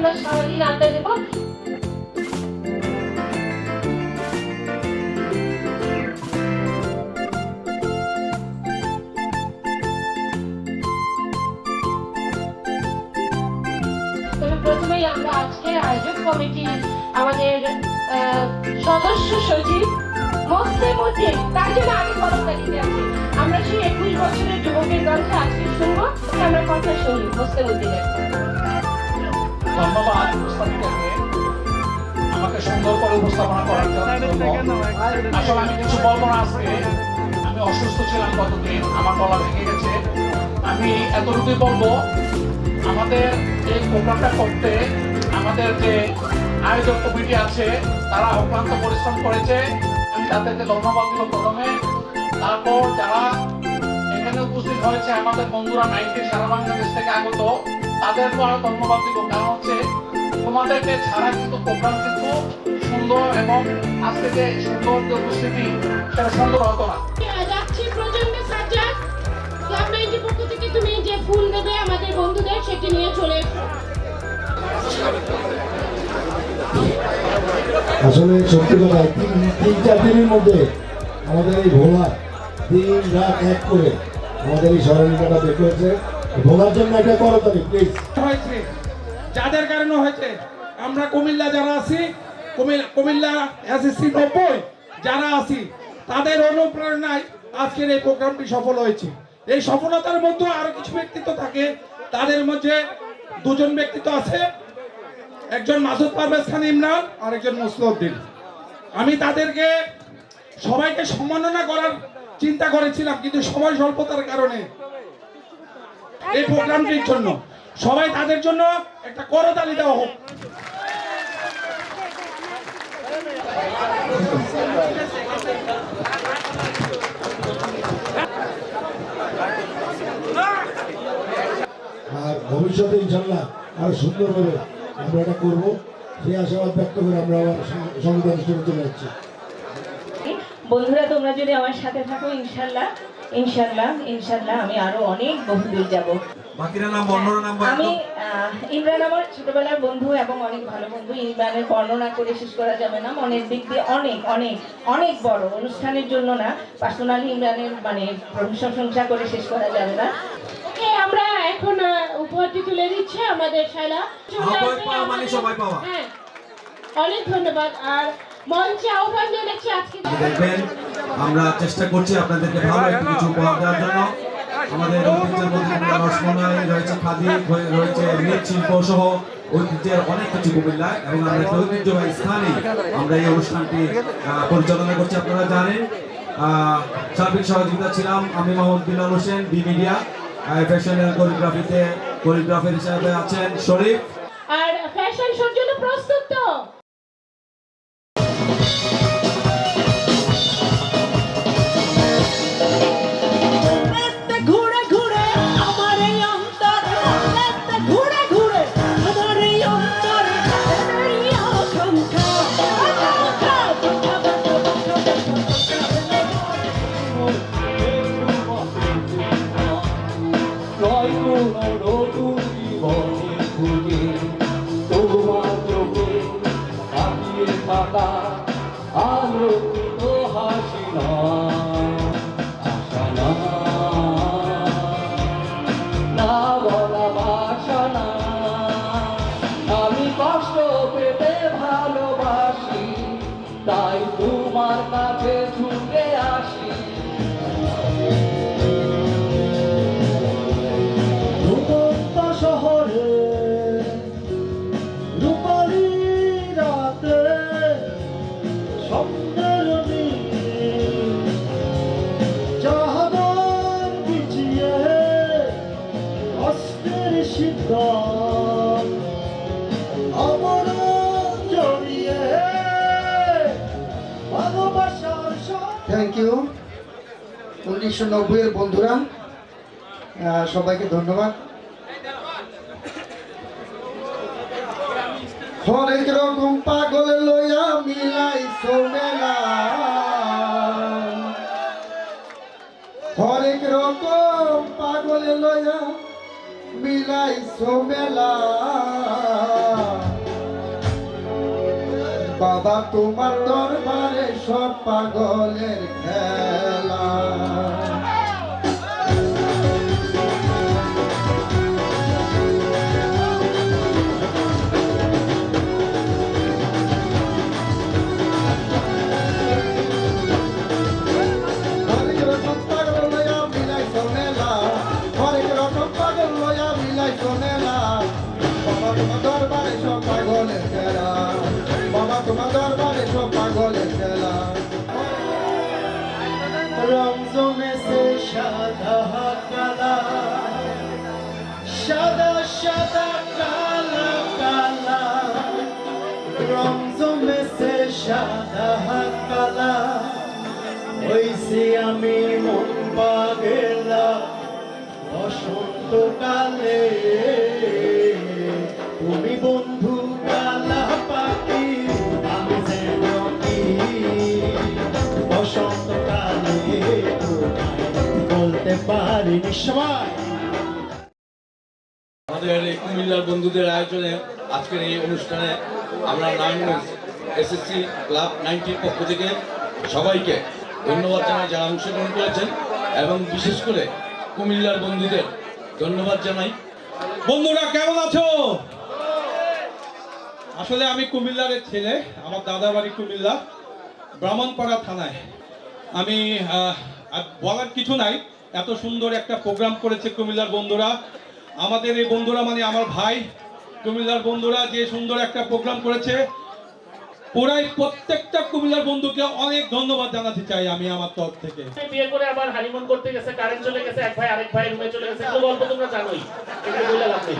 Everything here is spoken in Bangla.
আমরা সারাদিন আড্ডা দেবো। তবে প্রথমেই আমরা আজকে আয়োজক কমিটির আমাদের সদস্য সচিব মুসলিম উদ্দিন, তার জন্য আগে কলমটা দিতে আছি। আমরা সেই 21 বছরের যুবকের গল্প আজকে শুনবো, আমরা কথা শুনি মুসলিম উদ্দিনের। ধন্যবাদ উপস্থাপিকাকে আমাকে সুন্দর করে উপস্থাপনা করার জন্য। আসলে আমি কিছু বলবো না আজকে, আমি অসুস্থ ছিলাম গতদিন, আমার গলা ভেঙে গেছে। আমি এতটুকুই বলবো, আমাদের এই প্রোগ্রামটা করতে আমাদের যে আয়োজক কমিটি আছে তারা অক্লান্ত পরিশ্রম করেছে, আমি তাদেরকে ধন্যবাদ দিব প্রথমে। তারপর যারা এখানে উপস্থিত হয়েছে আমাদের বন্ধুরা 90 সারা বাংলাদেশ থেকে আগত, তাদেরকেও আরো ধন্যবাদ দিব। কারণ হচ্ছে তোমাদেরকে ছাড়া কিন্তু প্রোগ্রাম কিন্তু সুন্দর এবং আজকে যে সুন্দর যে উপস্থিতি সেটা সুন্দর হতো না। যাচ্ছি প্রজন্মের সাজ্জাদ, ক্লাব 90 পক্ষ থেকে তুমি যে ফুল দেবে আমাদের বন্ধুদের সেটি নিয়ে চলে এসো। আসলে সত্যি কথা, 3-4 দিনের মধ্যে আমাদের এই ভোলা দিন রাত এক করে আমাদের এই স্মরণিকাটা বের করেছে। ভোলার জন্য একটা করো তবে প্লিজ। হয়েছে যাদের কারণে হয়েছে, আমরা কুমিল্লা যারা আছি, কুমিল্লা এসএসসি 90 যারা আছি, তাদের অনুপ্রেরণায় আজকের এই প্রোগ্রামটি সফল হয়েছে। এই সফলতার মধ্যে আরো কিছু ব্যক্তিত্ব থাকে, তাদের মধ্যে দুজন ব্যক্তিত্ব আছে, একজন মাসুদ পারভেজ খান ইমরান আর একজন মুসলিম উদ্দিন। আমি তাদেরকে সবাইকে সম্মাননা করার চিন্তা করেছিলাম, কিন্তু সময় স্বল্পতার কারণে এই প্রোগ্রামটির জন্য সবাই তাদের জন্য একটা করতালি দেওয়া হোক। আর ভবিষ্যতে ইনশাল্লাহ আরো সুন্দরভাবে আমরা এটা করবো, সেই আশাবাদ ব্যক্ত করে আমরা আবার সংবিধান অনুষ্ঠানে চলে যাচ্ছি। বন্ধুরা, তোমরা যদি আমার সাথে থাকো, ইনশাল্লাহ ইনশাল্লাহ ইনশাল্লাহ আমি আরো অনেক বহুদূর যাব। আমি ইমরান আমার ছোটবেলার বন্ধু এবং অনেক ভালো বন্ধু। ইমরানের বর্ণনা করে শেষ করা যাবে না, মনের দিক দিয়ে অনেক অনেক অনেক বড়। অনুষ্ঠানের জন্য না, পার্সোনালি ইমরানের মানে প্রশংসা করে শেষ করা যাবে না। আমরা এখন উপহারটি তুলে দিচ্ছে আমাদের শায়লা। হ্যাঁ, অনেক ধন্যবাদ। আর মঞ্চে আহ্বান জানাচ্ছি আজকে দেখবেন আমরা চেষ্টা করছি আপনাদেরকে ভালো একটু কিছু উপহার দেওয়ার জন্য। আমাদের ঐতিহ্যের মধ্যে রসমলাই রয়েছে, খাদি রয়েছে, মৃৎশিল্প সহ ঐতিহ্যের অনেক কিছু কুমিল্লায়, এবং আমরা একটা ঐতিহ্যবাহী স্থানে আমরা এই অনুষ্ঠানটি পরিচালনা করছি। আপনারা জানেন সার্বিক সহযোগিতা ছিলাম আমি মোহাম্মদ বিলাল হোসেন, বি মিডিয়া। ফ্যাশনের কোরিওগ্রাফার হিসাবে আছেন শরীফ। আর ফ্যাশন শোর জন্য প্রস্তুত তো? তাই তোমার কাছে ছুটে আসি। রূপন্ত শহরে রূপালী রাতে স্বপ্নের চাদর বিছিয়ে অস্ত্রের শীতল আমার জড়িয়ে। থ্যাংক ইউ 1990 এর বন্ধুরা, সবাইকে ধন্যবাদ। হরেক রকম পাগল লইয়া মিলাইছো মেলা, হরেক রকম পাগল লইয়া মিলাইছো মেলা। তোমার দরবারে সব পাগলের খেলা। হরেক রকম পাগল লইয়া মিলাইছো মেলা, হরেক রকম পাগল লইয়া মিলাইছো মেলা। বাবা তোমার দরবারে সব পাগলের খেলা, বাবা তোমার দরবারে সব পাগলের খেলা। রমজমে সে সাদা কালা, সাদা সাদা কালা কালা, রমজমে সে সাদা কালা। হইছি আমি মন পাগেলা বসন্তকালে, তুমি বন্ধু কালা পাখি আমি যেন কি বসন্তকালে তোমায় বলতে পারিনি। সবাই আমাদের এই কুমিল্লার বন্ধুদের আয়োজনে আজকের এই অনুষ্ঠানে আমরা নারায়ণগঞ্জ এসএসসি ক্লাব 90 পক্ষ থেকে সবাইকে ধন্যবাদ জানাই যারা অংশগ্রহণ করেছেন, এবং বিশেষ করে কুমিল্লার বন্ধুদের ধন্যবাদ জানাই। বন্ধুরা কেমন আছো? আসলে আমি কুমিল্লার ছেলে, আমার দাদার বাড়ি কুমিল্লা ব্রাহ্মণপাড়া থানায়। আমি বলার কিছু নাই, এত সুন্দর একটা প্রোগ্রাম করেছে কুমিল্লার বন্ধুরা। আমাদের এই বন্ধুরা মানে আমার ভাই, কুমিল্লার বন্ধুরা যে সুন্দর একটা প্রোগ্রাম করেছে, পুরাই প্রত্যেকটা কুমিল্লার বন্ধুকে অনেক ধন্যবাদ জানাতে চাই আমি আমার তরফ থেকে। বিয়ে করে আবার হানিমুন করতে গেছে, কারেন্ট চলে গেছে, এক ভাই আরেক ভাই রুমে চলে গেছে, গল্প তোমরা জানোই, এটা বলে লাভ নেই।